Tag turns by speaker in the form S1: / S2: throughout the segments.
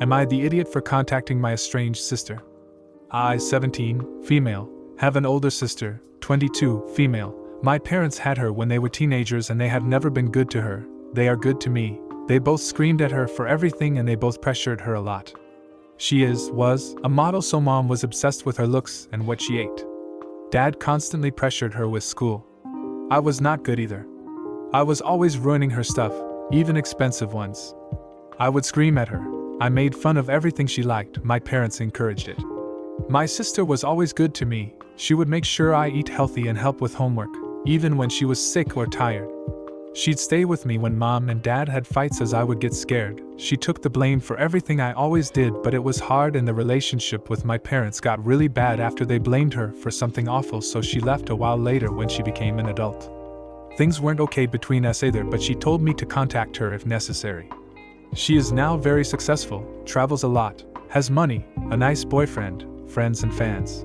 S1: Am I the idiot for contacting my estranged sister? I, 17, female, have an older sister, 22, female. My parents had her when they were teenagers and they have never been good to her. They are good to me. They both screamed at her for everything and they both pressured her a lot. She was a model, so mom was obsessed with her looks and what she ate. Dad constantly pressured her with school. I was not good either. I was always ruining her stuff, even expensive ones. I would scream at her. I made fun of everything she liked. My parents encouraged it. My sister was always good to me. She would make sure I eat healthy and help with homework, even when she was sick or tired. She'd stay with me when mom and dad had fights as I would get scared. She took the blame for everything I always did, but it was hard and the relationship with my parents got really bad after they blamed her for something awful, so she left a while later when she became an adult. Things weren't okay between us either, but she told me to contact her if necessary. She is now very successful, travels a lot, has money, a nice boyfriend, friends and fans.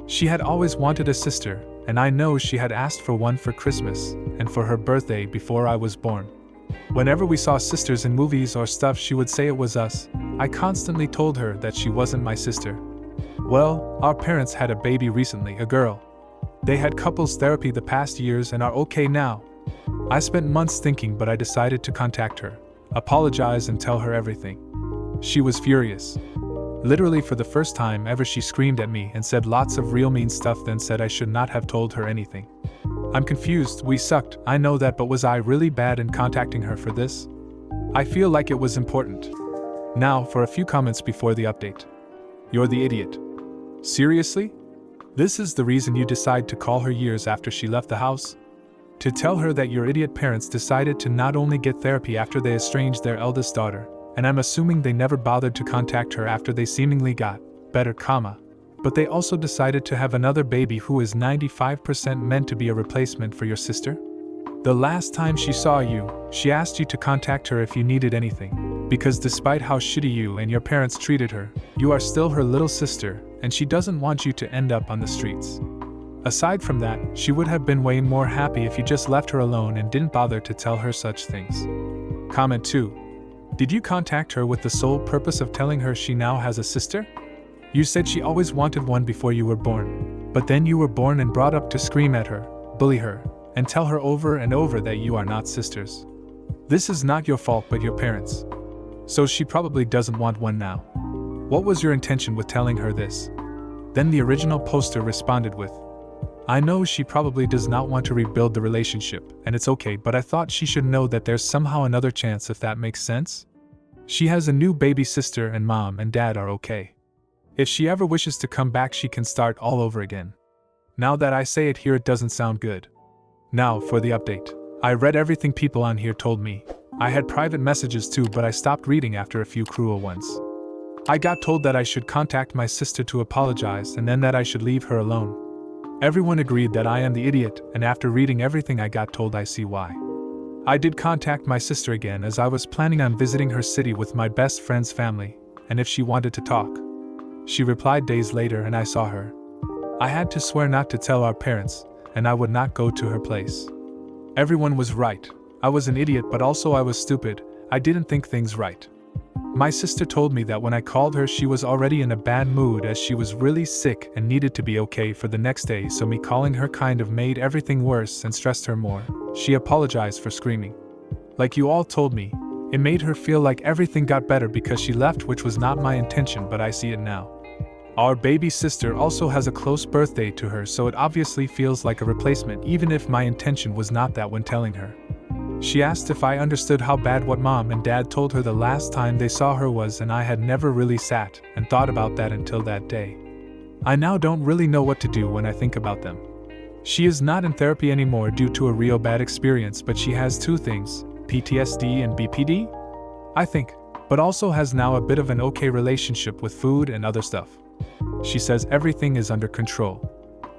S1: She had always wanted a sister, and I know she had asked for one for Christmas and for her birthday before I was born. Whenever we saw sisters in movies or stuff, she would say it was us. I constantly told her that she wasn't my sister. Well, our parents had a baby recently, a girl. They had couples therapy the past years and are okay now. I spent months thinking, but I decided to contact her, apologize and tell her everything. She was furious. Literally for the first time ever she screamed at me and said lots of real mean stuff, then said I should not have told her anything. I'm confused. We sucked, I know that, but was I really bad in contacting her for this? I feel like it was important. Now for a few comments before the update. You're the idiot. Seriously? This is the reason you decide to call her years after she left the house? To tell her that your idiot parents decided to not only get therapy after they estranged their eldest daughter, and I'm assuming they never bothered to contact her after they seemingly got better, but they also decided to have another baby who is 95% meant to be a replacement for your sister? The last time she saw you, she asked you to contact her if you needed anything, because despite how shitty you and your parents treated her, you are still her little sister, and she doesn't want you to end up on the streets. Aside from that, she would have been way more happy if you just left her alone and didn't bother to tell her such things. Comment 2. Did you contact her with the sole purpose of telling her she now has a sister? You said she always wanted one before you were born, but then you were born and brought up to scream at her, bully her, and tell her over and over that you are not sisters. This is not your fault but your parents. So she probably doesn't want one now. What was your intention with telling her this? Then the original poster responded with, I know she probably does not want to rebuild the relationship, and it's okay, but I thought she should know that there's somehow another chance, if that makes sense. She has a new baby sister and mom and dad are okay. If she ever wishes to come back, she can start all over again. Now that I say it here, it doesn't sound good. Now for the update. I read everything people on here told me. I had private messages too, but I stopped reading after a few cruel ones. I got told that I should contact my sister to apologize and then that I should leave her alone. Everyone agreed that I am the idiot, and after reading everything I got told, I see why. I did contact my sister again as I was planning on visiting her city with my best friend's family, and if she wanted to talk. She replied days later and I saw her. I had to swear not to tell our parents, and I would not go to her place. Everyone was right. I was an idiot, but also I was stupid. I didn't think things right. My sister told me that when I called her she was already in a bad mood as she was really sick and needed to be okay for the next day, so me calling her kind of made everything worse and stressed her more. She apologized for screaming. Like you all told me, it made her feel like everything got better because she left, which was not my intention, but I see it now. Our baby sister also has a close birthday to her, so it obviously feels like a replacement, even if my intention was not that when telling her. She asked if I understood how bad what mom and dad told her the last time they saw her was, and I had never really sat and thought about that until that day. I now don't really know what to do when I think about them. She is not in therapy anymore due to a real bad experience, but she has two things, PTSD and BPD, I think, but also has now a bit of an okay relationship with food and other stuff. She says everything is under control.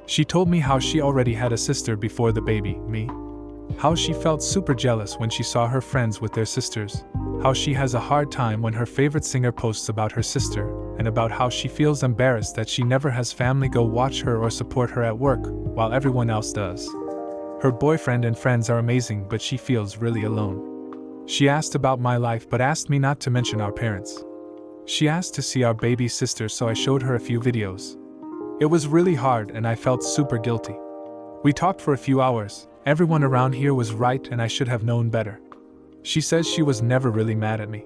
S1: She told me how she already had a sister before the baby, me. How she felt super jealous when she saw her friends with their sisters, how she has a hard time when her favorite singer posts about her sister, and about how she feels embarrassed that she never has family go watch her or support her at work, while everyone else does. Her boyfriend and friends are amazing, but she feels really alone. She asked about my life but asked me not to mention our parents. She asked to see our baby sister, so I showed her a few videos. It was really hard and I felt super guilty. We talked for a few hours. Everyone around here was right and I should have known better. She says she was never really mad at me.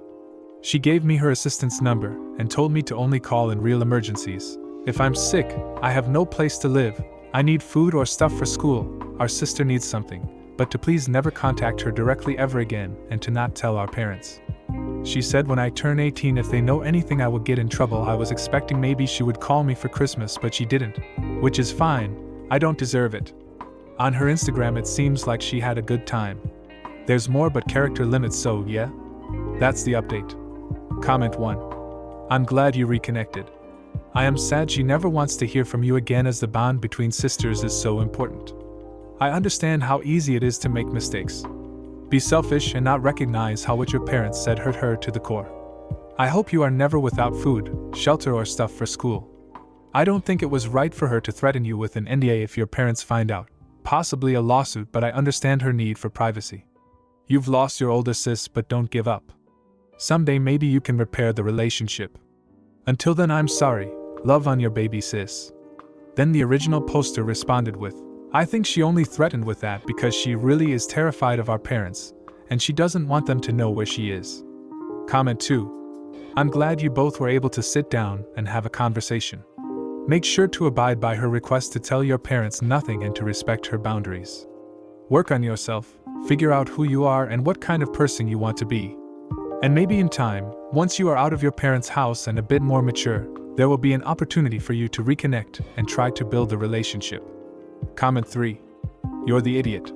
S1: She gave me her assistant's number and told me to only call in real emergencies. If I'm sick, I have no place to live, I need food or stuff for school, our sister needs something, but to please never contact her directly ever again and to not tell our parents. She said when I turn 18, if they know anything I will get in trouble. I was expecting maybe she would call me for Christmas, but she didn't, which is fine, I don't deserve it. On her Instagram it seems like she had a good time. There's more but character limits, so yeah? That's the update. Comment 1. I'm glad you reconnected. I am sad she never wants to hear from you again, as the bond between sisters is so important. I understand how easy it is to make mistakes. Be selfish and not recognize how what your parents said hurt her to the core. I hope you are never without food, shelter or stuff for school. I don't think it was right for her to threaten you with an NDA if your parents find out. Possibly a lawsuit, but I understand her need for privacy. You've lost your older sis, but don't give up. Someday maybe you can repair the relationship. Until then, I'm sorry. Love on your baby sis. Then the original poster responded with, I think she only threatened with that because she really is terrified of our parents, and she doesn't want them to know where she is. Comment 2. I'm glad you both were able to sit down and have a conversation. Make sure to abide by her request to tell your parents nothing and to respect her boundaries. Work on yourself, figure out who you are and what kind of person you want to be. And maybe in time, once you are out of your parents' house and a bit more mature, there will be an opportunity for you to reconnect and try to build a relationship. Comment 3. You're the idiot.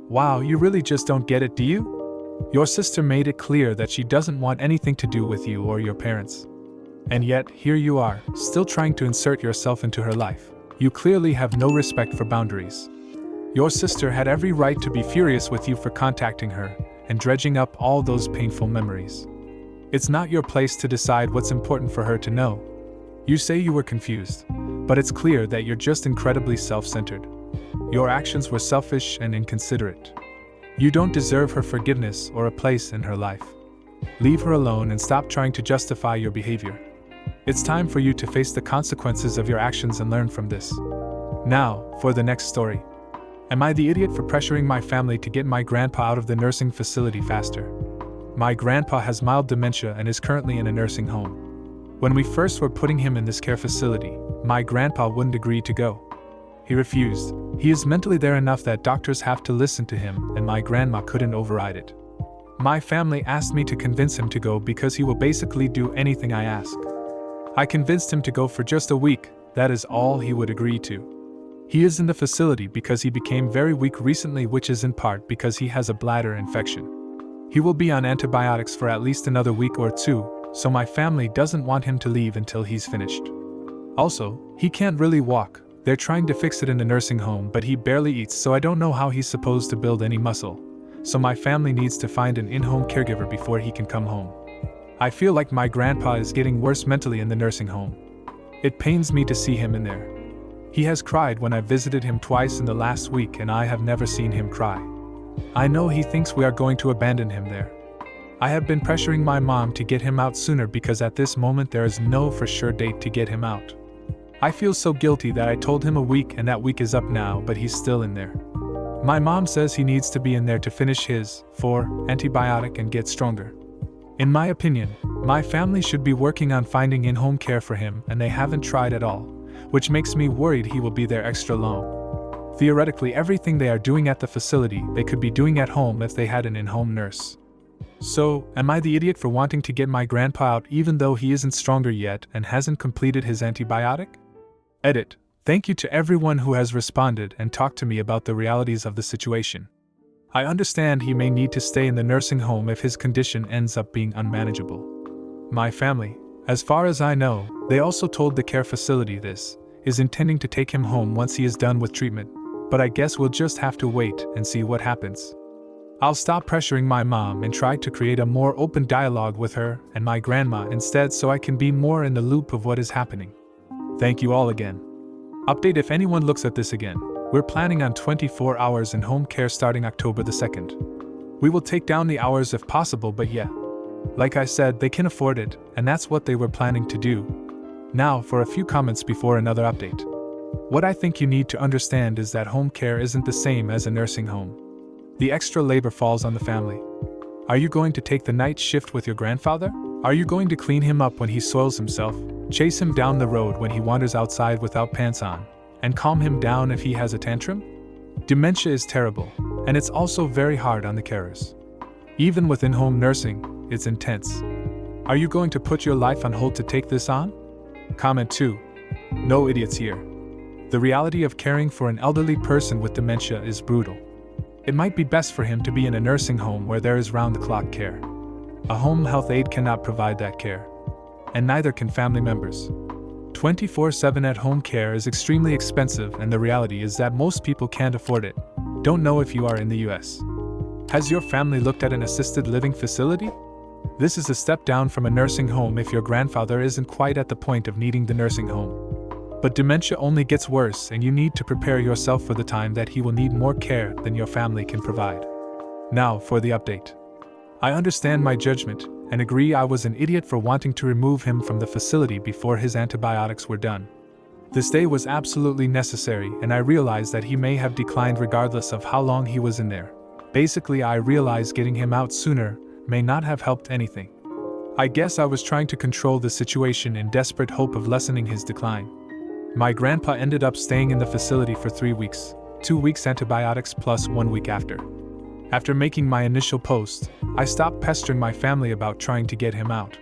S1: Wow, you really just don't get it, do you? Your sister made it clear that she doesn't want anything to do with you or your parents. And yet, here you are, still trying to insert yourself into her life. You clearly have no respect for boundaries. Your sister had every right to be furious with you for contacting her and dredging up all those painful memories. It's not your place to decide what's important for her to know. You say you were confused, but it's clear that you're just incredibly self-centered. Your actions were selfish and inconsiderate. You don't deserve her forgiveness or a place in her life. Leave her alone and stop trying to justify your behavior. It's time for you to face the consequences of your actions and learn from this. Now, for the next story. Am I the idiot for pressuring my family to get my grandpa out of the nursing facility faster? My grandpa has mild dementia and is currently in a nursing home. When we first were putting him in this care facility, my grandpa wouldn't agree to go. He refused. He is mentally there enough that doctors have to listen to him, and my grandma couldn't override it. My family asked me to convince him to go because he will basically do anything I ask. I convinced him to go for just a week, that is all he would agree to. He is in the facility because he became very weak recently, which is in part because he has a bladder infection. He will be on antibiotics for at least another week or two, so my family doesn't want him to leave until he's finished. Also, he can't really walk. They're trying to fix it in the nursing home, but he barely eats, so I don't know how he's supposed to build any muscle. So my family needs to find an in-home caregiver before he can come home. I feel like my grandpa is getting worse mentally in the nursing home. It pains me to see him in there. He has cried when I visited him twice in the last week, and I have never seen him cry. I know he thinks we are going to abandon him there. I have been pressuring my mom to get him out sooner because at this moment there is no for sure date to get him out. I feel so guilty that I told him a week and that week is up now, but he's still in there. My mom says he needs to be in there to finish his antibiotic and get stronger. In my opinion, my family should be working on finding in-home care for him, and they haven't tried at all, which makes me worried he will be there extra long. Theoretically, everything they are doing at the facility they could be doing at home if they had an in-home nurse. So, am I the idiot for wanting to get my grandpa out even though he isn't stronger yet and hasn't completed his antibiotic? Edit. Thank you to everyone who has responded and talked to me about the realities of the situation. I understand he may need to stay in the nursing home if his condition ends up being unmanageable. My family, as far as I know, they also told the care facility this, is intending to take him home once he is done with treatment, but I guess we'll just have to wait and see what happens. I'll stop pressuring my mom and try to create a more open dialogue with her and my grandma instead so I can be more in the loop of what is happening. Thank you all again. Update: if anyone looks at this again, we're planning on 24 hours in home care starting October the 2nd. We will take down the hours if possible, but yeah. Like I said, they can afford it, and that's what they were planning to do. Now, for a few comments before another update. What I think you need to understand is that home care isn't the same as a nursing home. The extra labor falls on the family. Are you going to take the night shift with your grandfather? Are you going to clean him up when he soils himself, chase him down the road when he wanders outside without pants on, and calm him down if he has a tantrum? Dementia is terrible, and it's also very hard on the carers. Even within home nursing, it's intense. Are you going to put your life on hold to take this on? Comment 2. No idiots here. The reality of caring for an elderly person with dementia is brutal. It might be best for him to be in a nursing home where there is round-the-clock care. A home health aide cannot provide that care. And neither can family members. 24/7 at-home care is extremely expensive, and the reality is that most people can't afford it. Don't know if you are in the US. Has your family looked at an assisted living facility? This is a step down from a nursing home if your grandfather isn't quite at the point of needing the nursing home. But dementia only gets worse, and you need to prepare yourself for the time that he will need more care than your family can provide. Now for the update. I understand my judgment, and agree I was an idiot for wanting to remove him from the facility before his antibiotics were done. The stay was absolutely necessary, and I realized that he may have declined regardless of how long he was in there. Basically, I realized getting him out sooner may not have helped anything. I guess I was trying to control the situation in desperate hope of lessening his decline. My grandpa ended up staying in the facility for 3 weeks, 2 weeks antibiotics plus 1 week after. After making my initial post, I stopped pestering my family about trying to get him out.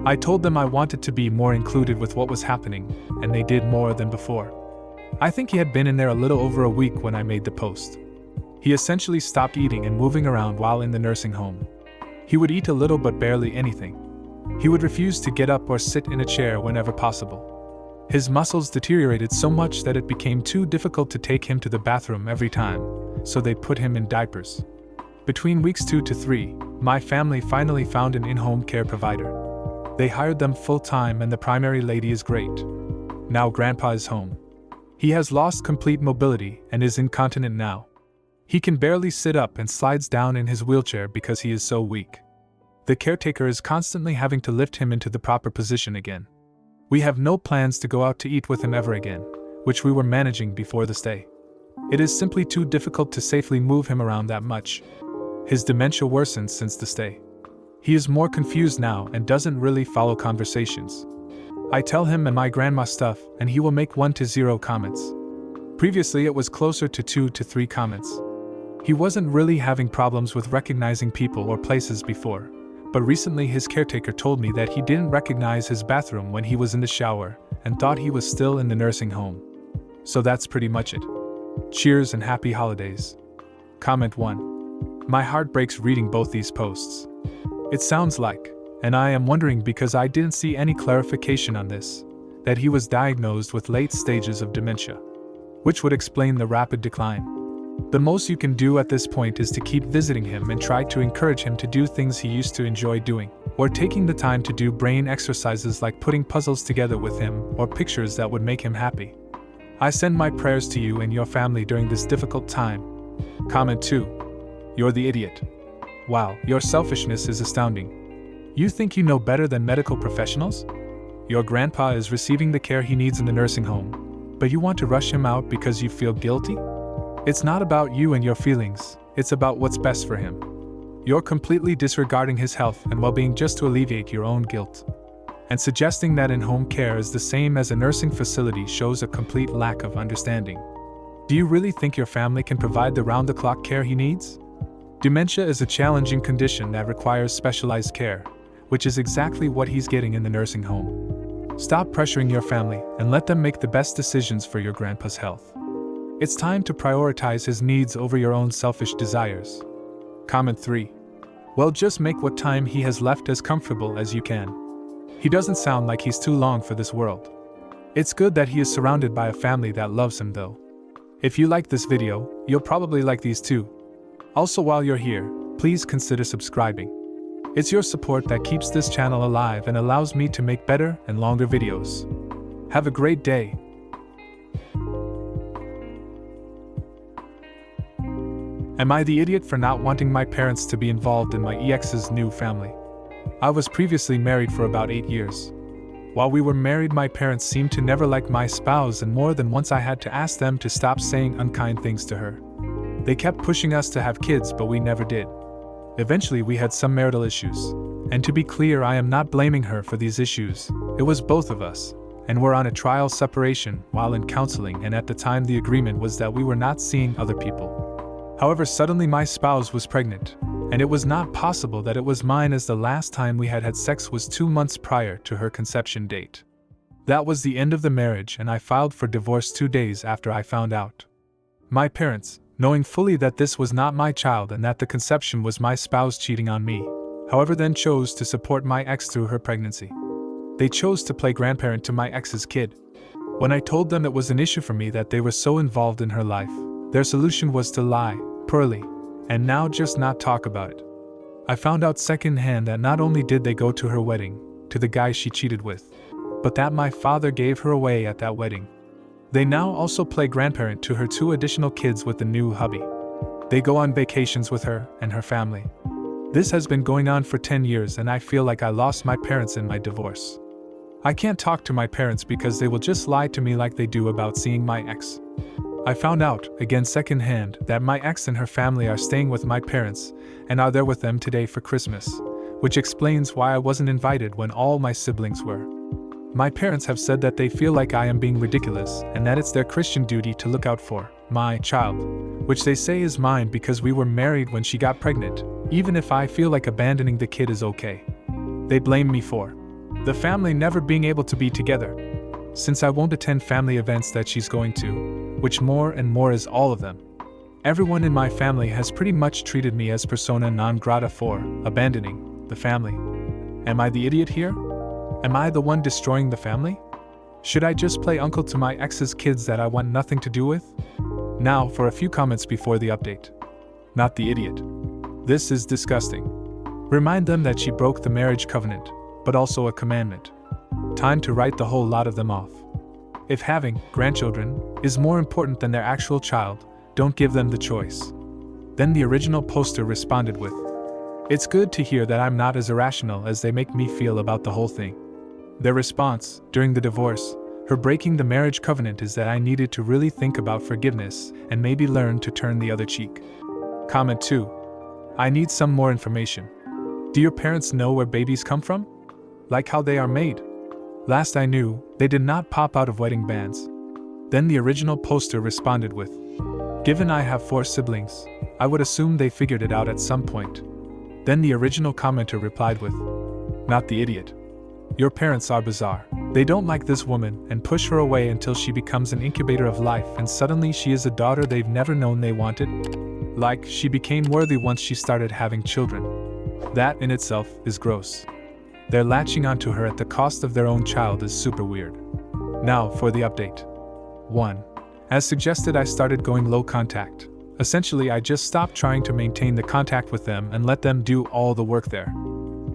S1: I told them I wanted to be more included with what was happening, and they did more than before. I think he had been in there a little over a week when I made the post. He essentially stopped eating and moving around while in the nursing home. He would eat a little but barely anything. He would refuse to get up or sit in a chair whenever possible. His muscles deteriorated so much that it became too difficult to take him to the bathroom every time, so they put him in diapers. Between weeks 2 to 3, my family finally found an in-home care provider. They hired them full-time, and the primary lady is great. Now Grandpa is home. He has lost complete mobility and is incontinent now. He can barely sit up and slides down in his wheelchair because he is so weak. The caretaker is constantly having to lift him into the proper position again. We have no plans to go out to eat with him ever again, which we were managing before the stay. It is simply too difficult to safely move him around that much. His dementia worsened since the stay. He is more confused now and doesn't really follow conversations. I tell him and my grandma stuff, and he will make 1 to 0 comments. Previously it was closer to 2 to 3 comments. He wasn't really having problems with recognizing people or places before, but recently his caretaker told me that he didn't recognize his bathroom when he was in the shower and thought he was still in the nursing home. So that's pretty much it. Cheers and happy holidays. Comment 1. My heart breaks reading both these posts. It sounds like, and I am wondering because I didn't see any clarification on this, that he was diagnosed with late stages of dementia, which would explain the rapid decline. The most you can do at this point is to keep visiting him and try to encourage him to do things he used to enjoy doing, or taking the time to do brain exercises like putting puzzles together with him or pictures that would make him happy. I send my prayers to you and your family during this difficult time. Comment 2. You're the idiot. Wow, your selfishness is astounding. You think you know better than medical professionals? Your grandpa is receiving the care he needs in the nursing home, but you want to rush him out because you feel guilty? It's not about you and your feelings, it's about what's best for him. You're completely disregarding his health and well-being just to alleviate your own guilt. And suggesting that in-home care is the same as a nursing facility shows a complete lack of understanding. Do you really think your family can provide the round-the-clock care he needs? Dementia is a challenging condition that requires specialized care, which is exactly what he's getting in the nursing home. Stop pressuring your family and let them make the best decisions for your grandpa's health. It's time to prioritize his needs over your own selfish desires. Comment 3. Well, just make what time he has left as comfortable as you can. He doesn't sound like he's too long for this world. It's good that he is surrounded by a family that loves him though. If you like this video, you'll probably like these too. Also, while you're here, please consider subscribing. It's your support that keeps this channel alive and allows me to make better and longer videos. Have a great day. Am I the idiot for not wanting my parents to be involved in my ex's new family? I was previously married for about 8 years. While we were married, my parents seemed to never like my spouse, and more than once I had to ask them to stop saying unkind things to her. They kept pushing us to have kids, but we never did. Eventually, we had some marital issues. And to be clear, I am not blaming her for these issues. It was both of us. And we're on a trial separation while in counseling, and at the time the agreement was that we were not seeing other people. However, suddenly my spouse was pregnant, and it was not possible that it was mine, as the last time we had sex was 2 months prior to her conception date. That was the end of the marriage, and I filed for divorce 2 days after I found out. My parents, knowing fully that this was not my child and that the conception was my spouse cheating on me, however, then chose to support my ex through her pregnancy. They chose to play grandparent to my ex's kid. When I told them it was an issue for me that they were so involved in her life, their solution was to lie, poorly, and now just not talk about it. I found out secondhand that not only did they go to her wedding, to the guy she cheated with, but that my father gave her away at that wedding. They now also play grandparent to her 2 additional kids with the new hubby. They go on vacations with her and her family. This has been going on for 10 years, and I feel like I lost my parents in my divorce. I can't talk to my parents because they will just lie to me like they do about seeing my ex. I found out, again secondhand, that my ex and her family are staying with my parents and are there with them today for Christmas, which explains why I wasn't invited when all my siblings were. My parents have said that they feel like I am being ridiculous and that it's their Christian duty to look out for my child, which they say is mine because we were married when she got pregnant, even if I feel like abandoning the kid is okay. They blame me for the family never being able to be together, since I won't attend family events that she's going to, which more and more is all of them. Everyone in my family has pretty much treated me as persona non grata for abandoning the family. Am I the idiot here? Am I the one destroying the family? Should I just play uncle to my ex's kids that I want nothing to do with? Now for a few comments before the update. Not the idiot. This is disgusting. Remind them that she broke the marriage covenant, but also a commandment. Time to write the whole lot of them off. If having grandchildren is more important than their actual child, don't give them the choice. Then the original poster responded with, "It's good to hear that I'm not as irrational as they make me feel about the whole thing." Their response, during the divorce, her breaking the marriage covenant, is that I needed to really think about forgiveness and maybe learn to turn the other cheek. Comment 2. I need some more information. Do your parents know where babies come from? Like how they are made? Last I knew, they did not pop out of wedding bands. Then the original poster responded with, "Given I have 4 siblings, I would assume they figured it out at some point." Then the original commenter replied with, "Not the idiot. Your parents are bizarre. They don't like this woman and push her away until she becomes an incubator of life, and suddenly she is a daughter they've never known they wanted. Like, she became worthy once she started having children. That in itself is gross. They're latching onto her at the cost of their own child is super weird." Now for the update. 1. As suggested, I started going low contact. Essentially, I just stopped trying to maintain the contact with them and let them do all the work there,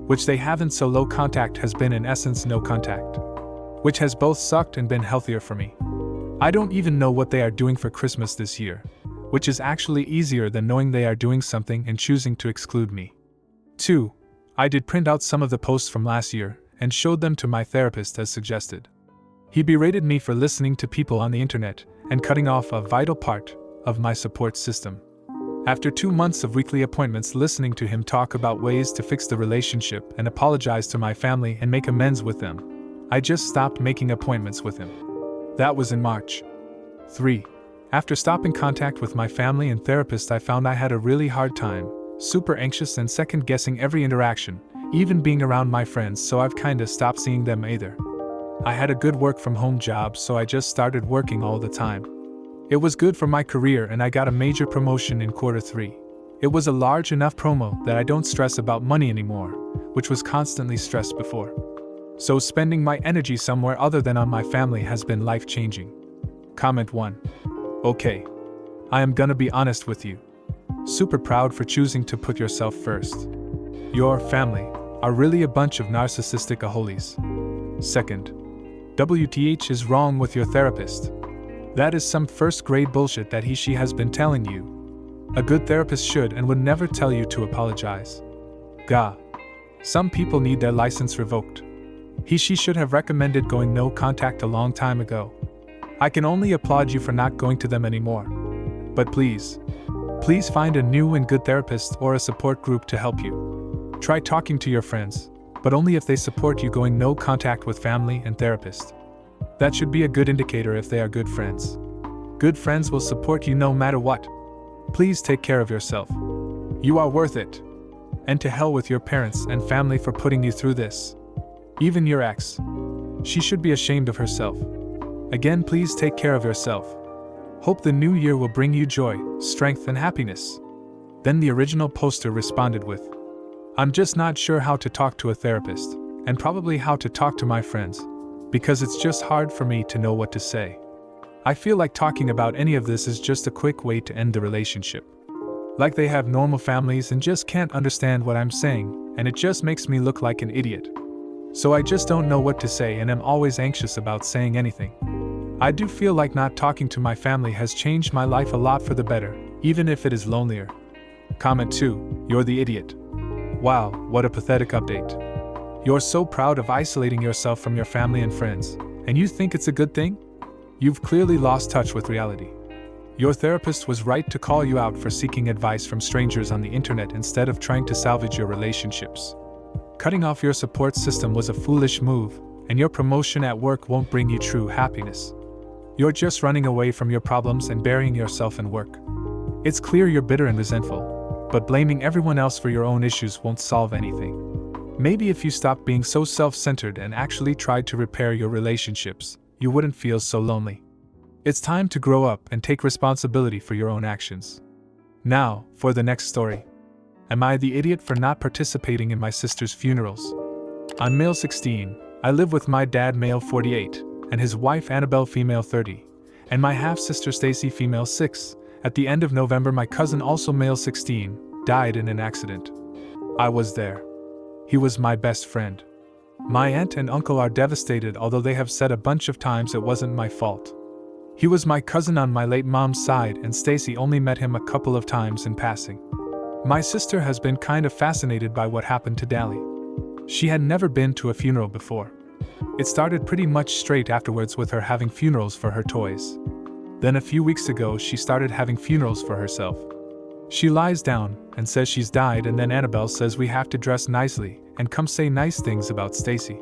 S1: which they haven't, so low contact has been in essence no contact, which has both sucked and been healthier for me. I don't even know what they are doing for Christmas this year, which is actually easier than knowing they are doing something and choosing to exclude me. 2. I did print out some of the posts from last year and showed them to my therapist as suggested. He berated me for listening to people on the internet and cutting off a vital part of my support system. After 2 months of weekly appointments listening to him talk about ways to fix the relationship and apologize to my family and make amends with them, I just stopped making appointments with him. That was in March. 3. After stopping contact with my family and therapist, I found I had a really hard time, super anxious and second-guessing every interaction, even being around my friends, so I've kinda stopped seeing them either. I had a good work-from-home job, so I just started working all the time. It was good for my career and I got a major promotion in Q3. It was a large enough promo that I don't stress about money anymore, which was constantly stressed before. So spending my energy somewhere other than on my family has been life-changing. Comment 1. Okay. I am gonna be honest with you. Super proud for choosing to put yourself first. Your family are really a bunch of narcissistic aholies. Second, WTH is wrong with your therapist. That is some first-grade bullshit that she has been telling you. A good therapist should and would never tell you to apologize. Gah. Some people need their license revoked. She should have recommended going no contact a long time ago. I can only applaud you for not going to them anymore. But please find a new and good therapist or a support group to help you. Try talking to your friends, but only if they support you going no contact with family and therapist. That should be a good indicator if they are good friends. Good friends will support you no matter what. Please take care of yourself. You are worth it. And to hell with your parents and family for putting you through this. Even your ex. She should be ashamed of herself. Again, please take care of yourself. Hope the new year will bring you joy, strength, and happiness. Then the original poster responded with, I'm just not sure how to talk to a therapist, and probably how to talk to my friends, because it's just hard for me to know what to say. I feel like talking about any of this is just a quick way to end the relationship. Like they have normal families and just can't understand what I'm saying, and it just makes me look like an idiot. So I just don't know what to say and am always anxious about saying anything. I do feel like not talking to my family has changed my life a lot for the better, even if it is lonelier. Comment 2, you're the idiot. Wow, what a pathetic update. You're so proud of isolating yourself from your family and friends, and you think it's a good thing? You've clearly lost touch with reality. Your therapist was right to call you out for seeking advice from strangers on the internet instead of trying to salvage your relationships. Cutting off your support system was a foolish move, and your promotion at work won't bring you true happiness. You're just running away from your problems and burying yourself in work. It's clear you're bitter and resentful, but blaming everyone else for your own issues won't solve anything. Maybe if you stopped being so self-centered and actually tried to repair your relationships, you wouldn't feel so lonely. It's time to grow up and take responsibility for your own actions. Now, for the next story. Am I the idiot for not participating in my sister's funerals? I'm male 16, I live with my dad male 48, and his wife Annabelle female 30, and my half-sister Stacy female 6. At the end of November my cousin also male 16, died in an accident. I was there. He was my best friend. My aunt and uncle are devastated, although they have said a bunch of times it wasn't my fault. He was my cousin on my late mom's side, and Stacy only met him a couple of times in passing. My sister has been kind of fascinated by what happened to Dally. She had never been to a funeral before. It started pretty much straight afterwards with her having funerals for her toys. Then a few weeks ago she started having funerals for herself. She lies down and says she's died, and then Annabelle says we have to dress nicely and come say nice things about Stacy.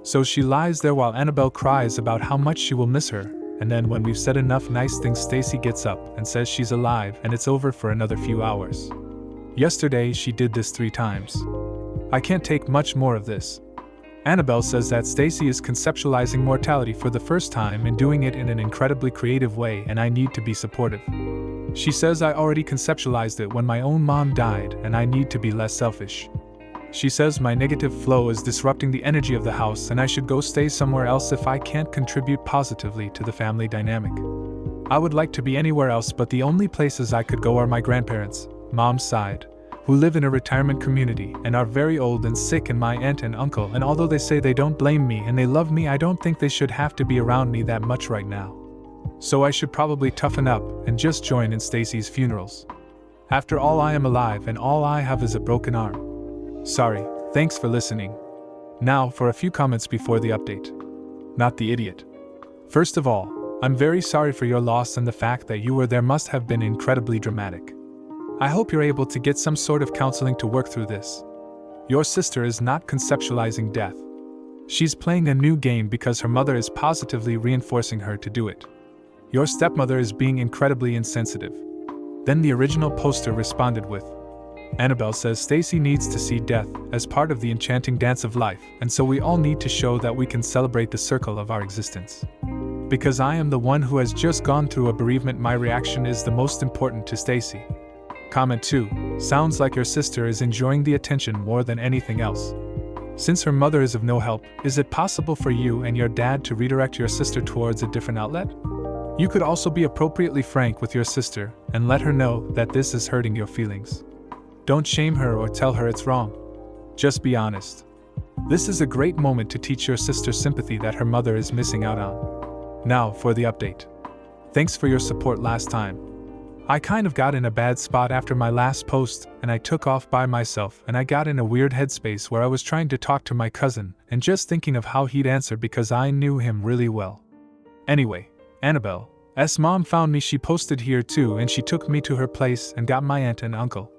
S1: So she lies there while Annabelle cries about how much she will miss her, and then when we've said enough nice things Stacy gets up and says she's alive and it's over for another few hours. Yesterday she did this 3 times. I can't take much more of this. Annabelle says that Stacy is conceptualizing mortality for the first time and doing it in an incredibly creative way, and I need to be supportive. She says I already conceptualized it when my own mom died and I need to be less selfish. She says my negative flow is disrupting the energy of the house and I should go stay somewhere else if I can't contribute positively to the family dynamic. I would like to be anywhere else, but the only places I could go are my grandparents, mom's side, who live in a retirement community and are very old and sick, and my aunt and uncle, and although they say they don't blame me and they love me, I don't think they should have to be around me that much right now. So I should probably toughen up and just join in Stacy's funerals. After all, I am alive and all I have is a broken arm. Sorry, thanks for listening. Now for a few comments before the update. Not the idiot. First of all, I'm very sorry for your loss, and the fact that you were there must have been incredibly dramatic. I hope you're able to get some sort of counseling to work through this. Your sister is not conceptualizing death. She's playing a new game because her mother is positively reinforcing her to do it. Your stepmother is being incredibly insensitive. Then the original poster responded with, Annabelle says Stacy needs to see death as part of the enchanting dance of life, and so we all need to show that we can celebrate the circle of our existence. Because I am the one who has just gone through a bereavement, my reaction is the most important to Stacy. Comment 2, sounds like your sister is enjoying the attention more than anything else. Since her mother is of no help, is it possible for you and your dad to redirect your sister towards a different outlet? You could also be appropriately frank with your sister and let her know that this is hurting your feelings. Don't shame her or tell her it's wrong. Just be honest. This is a great moment to teach your sister sympathy that her mother is missing out on. Now for the update. Thanks for your support last time. I kind of got in a bad spot after my last post, and I took off by myself, and I got in a weird headspace where I was trying to talk to my cousin and just thinking of how he'd answer because I knew him really well. Anyway, Annabelle's mom found me. She posted here too, and she took me to her place and got my aunt and uncle.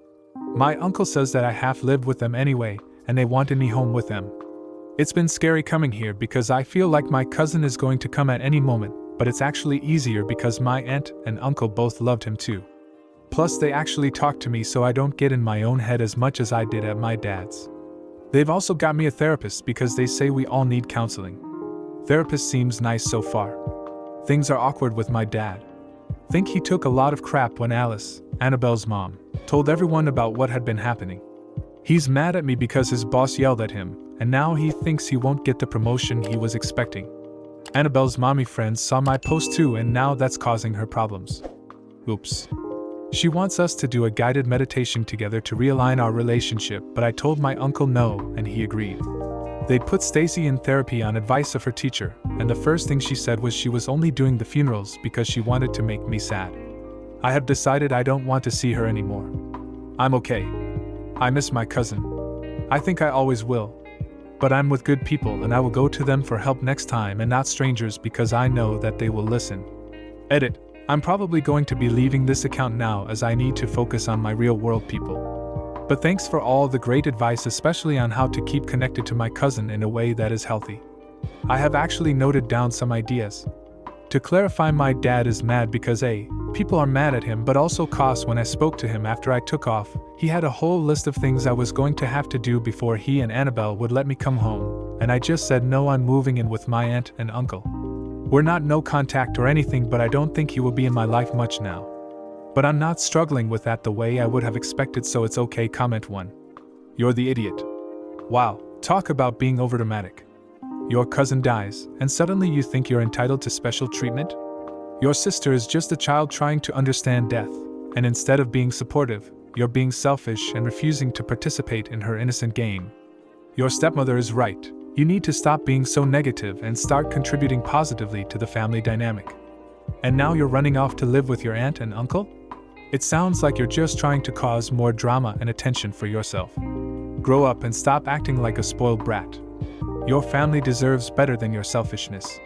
S1: My uncle says that I half lived with them anyway, and they wanted me home with them. It's been scary coming here because I feel like my cousin is going to come at any moment, but it's actually easier because my aunt and uncle both loved him too. Plus they actually talk to me so I don't get in my own head as much as I did at my dad's. They've also got me a therapist because they say we all need counseling. Therapist seems nice so far. Things are awkward with my dad. Think he took a lot of crap when Alice, Annabelle's mom, told everyone about what had been happening. He's mad at me because his boss yelled at him, and now he thinks he won't get the promotion he was expecting. Annabelle's mommy friends saw my post too, and now that's causing her problems. Oops. She wants us to do a guided meditation together to realign our relationship, but I told my uncle no, and he agreed. They'd put Stacy in therapy on advice of her teacher, and the first thing she said was she was only doing the funerals because she wanted to make me sad. I have decided I don't want to see her anymore. I'm okay. I miss my cousin. I think I always will. But I'm with good people and I will go to them for help next time and not strangers because I know that they will listen. Edit. I'm probably going to be leaving this account now as I need to focus on my real world people. But thanks for all the great advice, especially on how to keep connected to my cousin in a way that is healthy. I have actually noted down some ideas. To clarify, my dad is mad because people are mad at him, but also cos when I spoke to him after I took off, he had a whole list of things I was going to have to do before he and Annabelle would let me come home, and I just said no, I'm moving in with my aunt and uncle. We're not no contact or anything, but I don't think he will be in my life much now. But I'm not struggling with that the way I would have expected, so it's okay. Comment 1. You're the idiot. Wow, talk about being overdramatic. Your cousin dies, and suddenly you think you're entitled to special treatment? Your sister is just a child trying to understand death, and instead of being supportive, you're being selfish and refusing to participate in her innocent game. Your stepmother is right. You need to stop being so negative and start contributing positively to the family dynamic. And now you're running off to live with your aunt and uncle? It sounds like you're just trying to cause more drama and attention for yourself. Grow up and stop acting like a spoiled brat. Your family deserves better than your selfishness.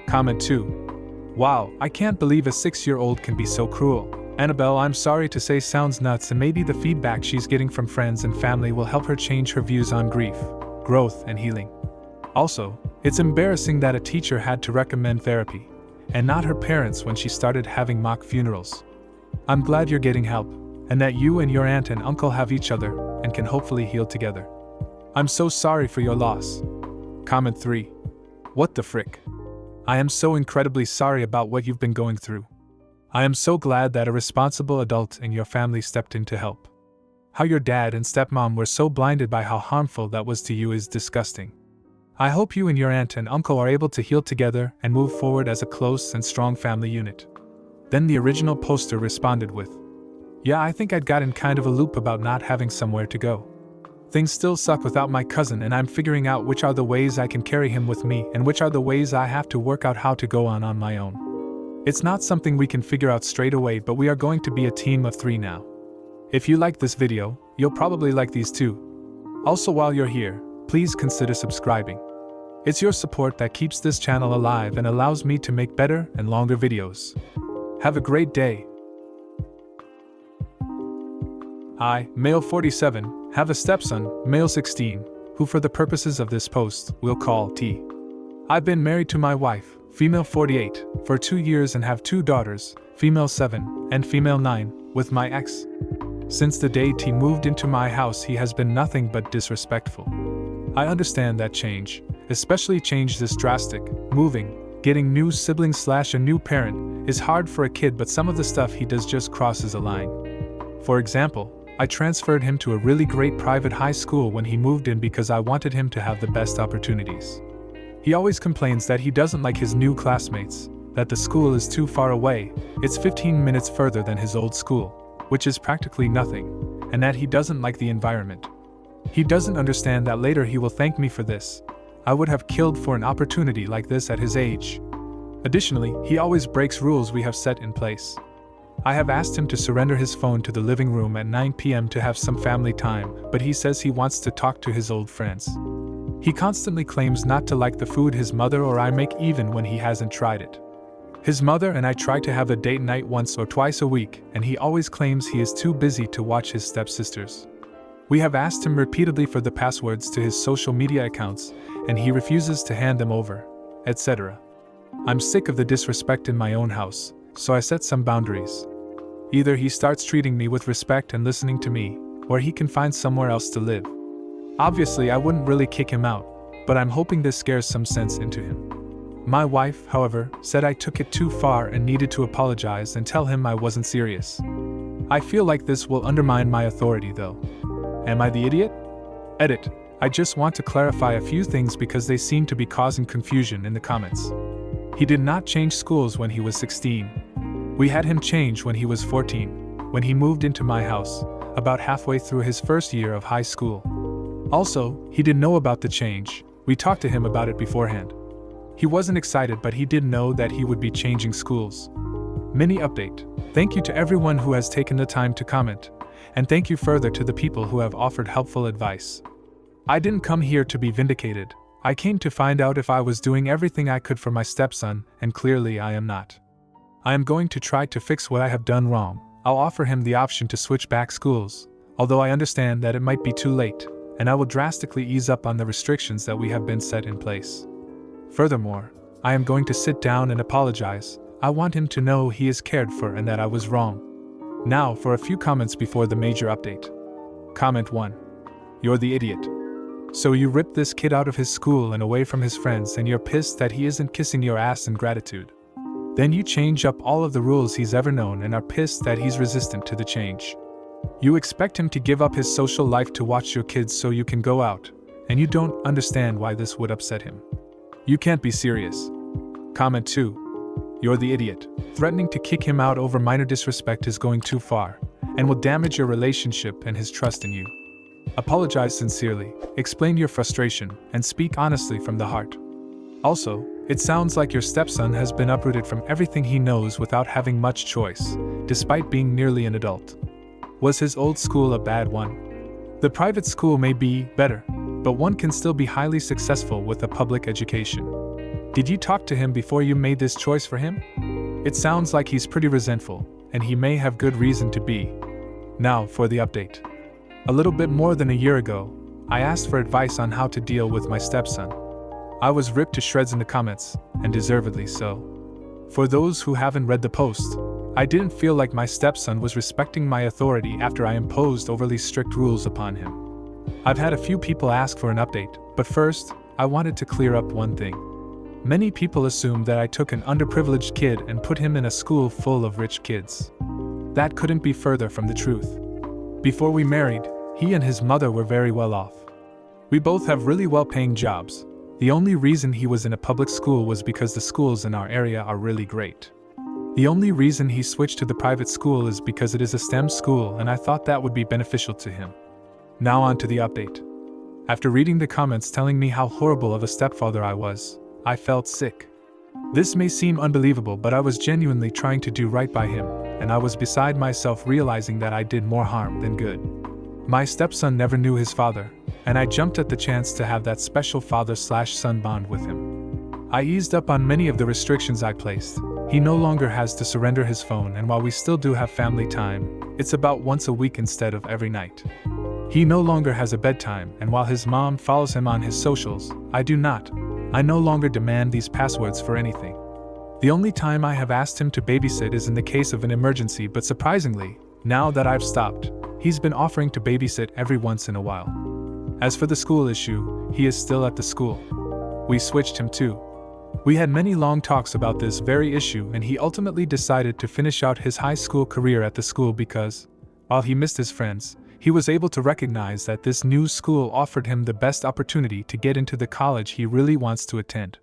S1: Comment 2. Wow, I can't believe a 6-year-old can be so cruel. Annabelle, I'm sorry to say, sounds nuts, and maybe the feedback she's getting from friends and family will help her change her views on grief, growth, and healing. Also, it's embarrassing that a teacher had to recommend therapy, and not her parents when she started having mock funerals. I'm glad you're getting help, and that you and your aunt and uncle have each other, and can hopefully heal together. I'm so sorry for your loss. Comment 3. What the frick? I am so incredibly sorry about what you've been going through. I am so glad that a responsible adult in your family stepped in to help. How your dad and stepmom were so blinded by how harmful that was to you is disgusting. I hope you and your aunt and uncle are able to heal together and move forward as a close and strong family unit. Then the original poster responded with, yeah, I think I'd got in kind of a loop about not having somewhere to go. Things still suck without my cousin, and I'm figuring out which are the ways I can carry him with me and which are the ways I have to work out how to go on my own. It's not something we can figure out straight away, but we are going to be a team of 3 now. If you like this video, you'll probably like these too. Also, while you're here, please consider subscribing. It's your support that keeps this channel alive and allows me to make better and longer videos. Have a great day. I, male 47, have a stepson, male 16, who for the purposes of this post, we'll call T. I've been married to my wife, female 48, for 2 years and have 2 daughters, female 7 and female 9, with my ex. Since the day T moved into my house, he has been nothing but disrespectful. I understand that change, especially change this drastic, moving, getting new siblings / a new parent, is hard for a kid, but some of the stuff he does just crosses a line. For example, I transferred him to a really great private high school when he moved in because I wanted him to have the best opportunities. He always complains that he doesn't like his new classmates, that the school is too far away, it's 15 minutes further than his old school, which is practically nothing, and that he doesn't like the environment. He doesn't understand that later he will thank me for this. I would have killed for an opportunity like this at his age. Additionally, he always breaks rules we have set in place. I have asked him to surrender his phone to the living room at 9 p.m. to have some family time, but he says he wants to talk to his old friends. He constantly claims not to like the food his mother or I make even when he hasn't tried it. His mother and I try to have a date night once or twice a week, and he always claims he is too busy to watch his stepsisters. We have asked him repeatedly for the passwords to his social media accounts, and he refuses to hand them over, etc. I'm sick of the disrespect in my own house, so I set some boundaries. Either he starts treating me with respect and listening to me, or he can find somewhere else to live. Obviously, I wouldn't really kick him out, but I'm hoping this scares some sense into him. My wife, however, said I took it too far and needed to apologize and tell him I wasn't serious. I feel like this will undermine my authority though. Am I the idiot? Edit. I just want to clarify a few things because they seem to be causing confusion in the comments. He did not change schools when he was 16. We had him change when he was 14, when he moved into my house, about halfway through his first year of high school. Also, he didn't know about the change. We talked to him about it beforehand. He wasn't excited, but he did know that he would be changing schools. Mini update. Thank you to everyone who has taken the time to comment, and thank you further to the people who have offered helpful advice. I didn't come here to be vindicated. I came to find out if I was doing everything I could for my stepson, and clearly I am not. I am going to try to fix what I have done wrong. I'll offer him the option to switch back schools, although I understand that it might be too late, and I will drastically ease up on the restrictions that we have been set in place. Furthermore, I am going to sit down and apologize. I want him to know he is cared for and that I was wrong. Now for a few comments before the major update. Comment 1. You're the idiot. So you ripped this kid out of his school and away from his friends, and you're pissed that he isn't kissing your ass in gratitude. Then you change up all of the rules he's ever known and are pissed that he's resistant to the change. You expect him to give up his social life to watch your kids so you can go out, and you don't understand why this would upset him. You can't be serious. Comment 2. You're the idiot. Threatening to kick him out over minor disrespect is going too far, and will damage your relationship and his trust in you. Apologize sincerely, explain your frustration, and speak honestly from the heart. Also, it sounds like your stepson has been uprooted from everything he knows without having much choice, despite being nearly an adult. Was his old school a bad one? The private school may be better, but one can still be highly successful with a public education. Did you talk to him before you made this choice for him? It sounds like he's pretty resentful, and he may have good reason to be. Now for the update. A little bit more than a year ago, I asked for advice on how to deal with my stepson. I was ripped to shreds in the comments, and deservedly so. For those who haven't read the post, I didn't feel like my stepson was respecting my authority after I imposed overly strict rules upon him. I've had a few people ask for an update, but first, I wanted to clear up one thing. Many people assume that I took an underprivileged kid and put him in a school full of rich kids. That couldn't be further from the truth. Before we married, he and his mother were very well off. We both have really well-paying jobs. The only reason he was in a public school was because the schools in our area are really great. The only reason he switched to the private school is because it is a STEM school, and I thought that would be beneficial to him. Now on to the update. After reading the comments telling me how horrible of a stepfather I was, I felt sick. This may seem unbelievable, but I was genuinely trying to do right by him, and I was beside myself realizing that I did more harm than good. My stepson never knew his father, and I jumped at the chance to have that special father/son bond with him. I eased up on many of the restrictions I placed. He no longer has to surrender his phone, and while we still do have family time, it's about once a week instead of every night. He no longer has a bedtime, and while his mom follows him on his socials, I do not. I no longer demand these passwords for anything. The only time I have asked him to babysit is in the case of an emergency, but surprisingly, now that I've stopped, he's been offering to babysit every once in a while. As for the school issue, he is still at the school. We switched him too. We had many long talks about this very issue, and he ultimately decided to finish out his high school career at the school because, while he missed his friends, he was able to recognize that this new school offered him the best opportunity to get into the college he really wants to attend.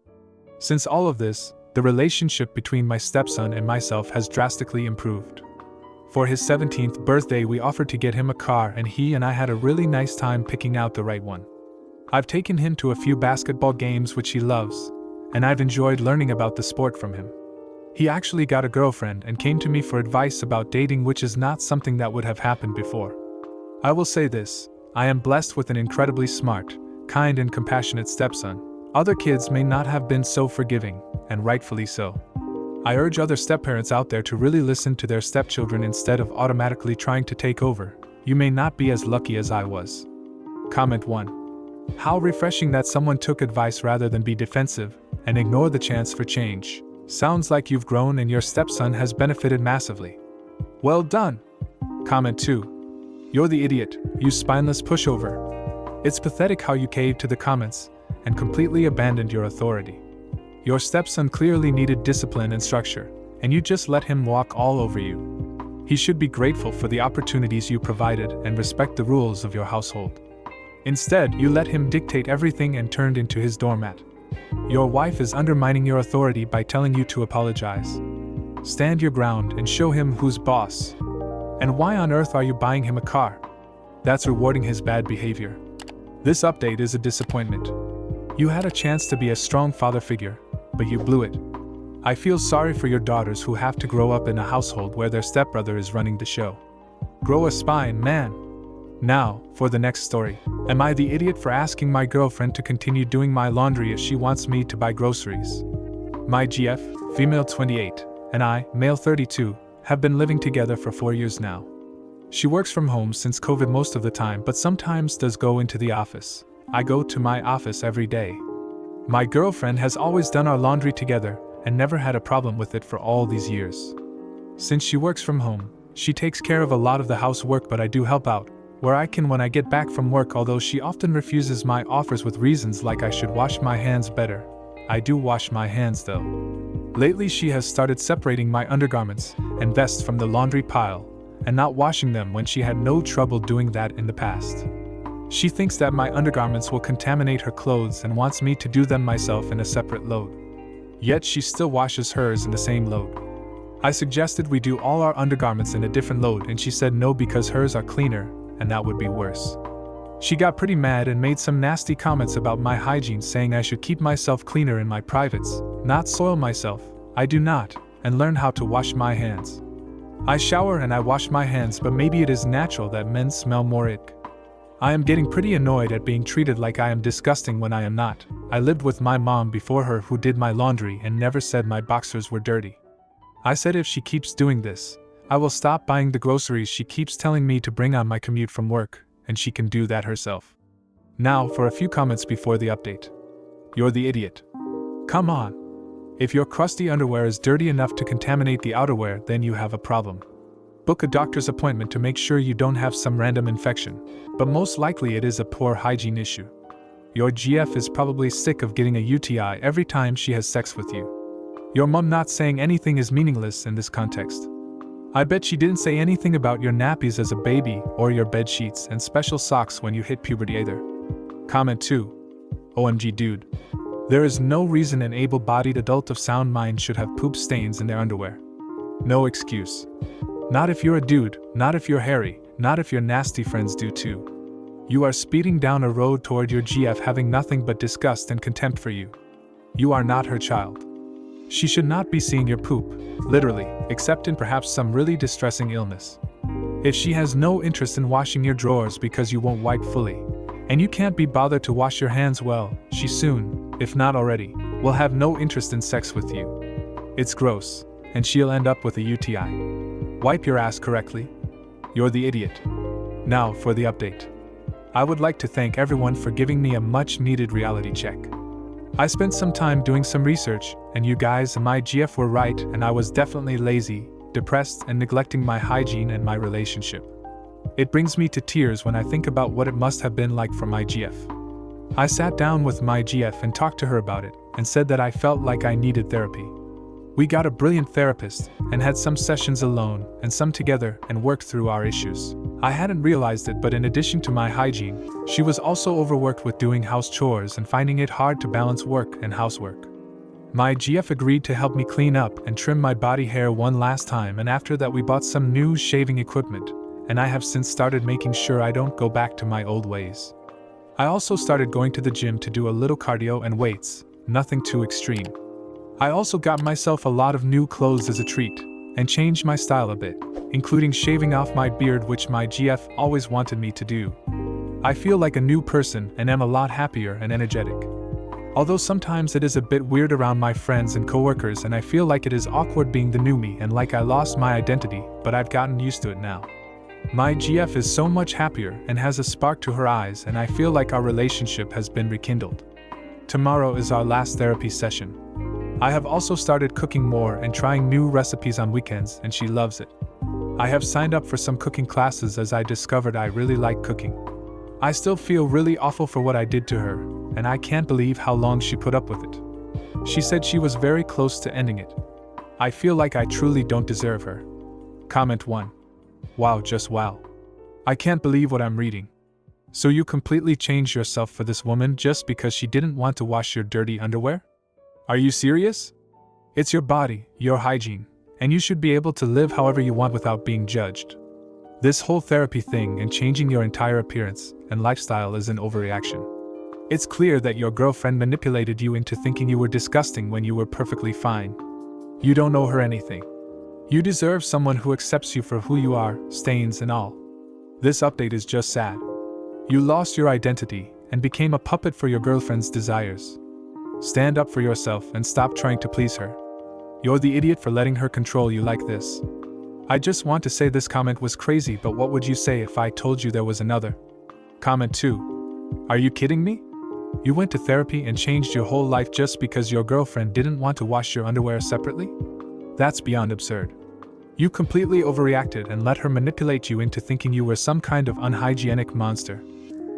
S1: Since all of this, the relationship between my stepson and myself has drastically improved. For his 17th birthday, we offered to get him a car, and he and I had a really nice time picking out the right one. I've taken him to a few basketball games which he loves, and I've enjoyed learning about the sport from him. He actually got a girlfriend and came to me for advice about dating, which is not something that would have happened before. I will say this, I am blessed with an incredibly smart, kind and compassionate stepson. Other kids may not have been so forgiving, and rightfully so. I urge other stepparents out there to really listen to their stepchildren instead of automatically trying to take over. You may not be as lucky as I was. Comment 1. How refreshing that someone took advice rather than be defensive and ignore the chance for change. Sounds like you've grown and your stepson has benefited massively. Well done. Comment 2. You're the idiot, you spineless pushover. It's pathetic how you caved to the comments and completely abandoned your authority. Your stepson clearly needed discipline and structure, and you just let him walk all over you. He should be grateful for the opportunities you provided and respect the rules of your household. Instead, you let him dictate everything and turned into his doormat. Your wife is undermining your authority by telling you to apologize. Stand your ground and show him who's boss. And why on earth are you buying him a car? That's rewarding his bad behavior. This update is a disappointment. You had a chance to be a strong father figure, but you blew it. I feel sorry for your daughters who have to grow up in a household where their stepbrother is running the show. Grow a spine, man. Now, for the next story. Am I the idiot for asking my girlfriend to continue doing my laundry if she wants me to buy groceries? My GF, female 28, and I, male 32, have been living together for 4 years now. She works from home since COVID most of the time, but sometimes does go into the office. I go to my office every day. My girlfriend has always done our laundry together and never had a problem with it for all these years. Since she works from home, she takes care of a lot of the housework, but I do help out where I can when I get back from work, although she often refuses my offers with reasons like I should wash my hands better. I do wash my hands though. Lately she has started separating my undergarments and vests from the laundry pile and not washing them when she had no trouble doing that in the past. She thinks that my undergarments will contaminate her clothes and wants me to do them myself in a separate load. Yet she still washes hers in the same load. I suggested we do all our undergarments in a different load and she said no because hers are cleaner and that would be worse. She got pretty mad and made some nasty comments about my hygiene, saying I should keep myself cleaner in my privates, not soil myself. I do not, and learn how to wash my hands. I shower and I wash my hands, but maybe it is natural that men smell more ick. I am getting pretty annoyed at being treated like I am disgusting when I am not. I lived with my mom before her who did my laundry and never said my boxers were dirty. I said if she keeps doing this, I will stop buying the groceries she keeps telling me to bring on my commute from work, and she can do that herself. Now for a few comments before the update. You're the idiot. Come on. If your crusty underwear is dirty enough to contaminate the outerwear, then you have a problem. Book a doctor's appointment to make sure you don't have some random infection, but most likely it is a poor hygiene issue. Your GF is probably sick of getting a UTI every time she has sex with you. Your mom not saying anything is meaningless in this context. I bet she didn't say anything about your nappies as a baby or your bed sheets and special socks when you hit puberty either. Comment 2. OMG dude. There is no reason an able-bodied adult of sound mind should have poop stains in their underwear. No excuse. Not if you're a dude, not if you're hairy, not if your nasty friends do too. You are speeding down a road toward your GF having nothing but disgust and contempt for you. You are not her child. She should not be seeing your poop, literally, except in perhaps some really distressing illness. If she has no interest in washing your drawers because you won't wipe fully, and you can't be bothered to wash your hands well, she soon, if not already, will have no interest in sex with you. It's gross, and she'll end up with a UTI. Wipe your ass correctly. You're the idiot. Now for the update. I would like to thank everyone for giving me a much-needed reality check. I spent some time doing some research, and you guys and my GF were right, and I was definitely lazy, depressed, and neglecting my hygiene and my relationship. It brings me to tears when I think about what it must have been like for my GF. I sat down with my GF and talked to her about it, and said that I felt like I needed therapy. We got a brilliant therapist, and had some sessions alone, and some together, and worked through our issues. I hadn't realized it, but in addition to my hygiene, she was also overworked with doing house chores and finding it hard to balance work and housework. My GF agreed to help me clean up and trim my body hair one last time, and after that we bought some new shaving equipment, and I have since started making sure I don't go back to my old ways. I also started going to the gym to do a little cardio and weights, nothing too extreme. I also got myself a lot of new clothes as a treat, and changed my style a bit, including shaving off my beard, which my GF always wanted me to do. I feel like a new person and am a lot happier and energetic. Although sometimes it is a bit weird around my friends and coworkers, and I feel like it is awkward being the new me and like I lost my identity, but I've gotten used to it now. My GF is so much happier and has a spark to her eyes, and I feel like our relationship has been rekindled. Tomorrow is our last therapy session. I have also started cooking more and trying new recipes on weekends, and she loves it. I have signed up for some cooking classes as I discovered I really like cooking. I still feel really awful for what I did to her, and I can't believe how long she put up with it. She said she was very close to ending it. I feel like I truly don't deserve her. Comment 1. Wow, just wow. I can't believe what I'm reading. So you completely changed yourself for this woman just because she didn't want to wash your dirty underwear? Are you serious? It's your body, your hygiene, and you should be able to live however you want without being judged. This whole therapy thing and changing your entire appearance and lifestyle is an overreaction. It's clear that your girlfriend manipulated you into thinking you were disgusting when you were perfectly fine. You don't owe her anything. You deserve someone who accepts you for who you are, stains and all. This update is just sad. You lost your identity and became a puppet for your girlfriend's desires. Stand up for yourself and stop trying to please her. You're the idiot for letting her control you like this. I just want to say this comment was crazy, but what would you say if I told you there was another? Comment 2. Are you kidding me? You went to therapy and changed your whole life just because your girlfriend didn't want to wash your underwear separately? That's beyond absurd. You completely overreacted and let her manipulate you into thinking you were some kind of unhygienic monster.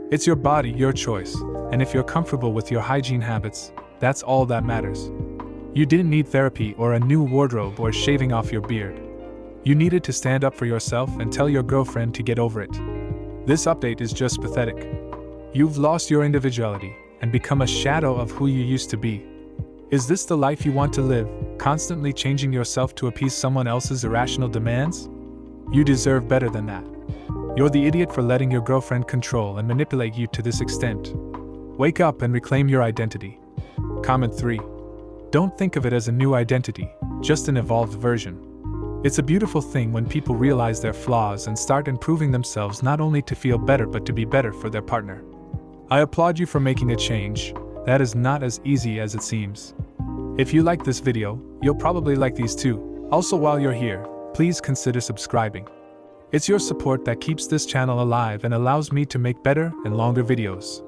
S1: It's your body, your choice, and if you're comfortable with your hygiene habits, that's all that matters. You didn't need therapy or a new wardrobe or shaving off your beard. You needed to stand up for yourself and tell your girlfriend to get over it. This update is just pathetic. You've lost your individuality and become a shadow of who you used to be. Is this the life you want to live, constantly changing yourself to appease someone else's irrational demands? You deserve better than that. You're the idiot for letting your girlfriend control and manipulate you to this extent. Wake up and reclaim your identity. Comment 3. Don't think of it as a new identity, just an evolved version. It's a beautiful thing when people realize their flaws and start improving themselves, not only to feel better but to be better for their partner. I applaud you for making a change. That is not as easy as it seems. If you like this video, you'll probably like these too. Also, while you're here, please consider subscribing. It's your support that keeps this channel alive and allows me to make better and longer videos.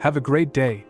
S1: Have a great day.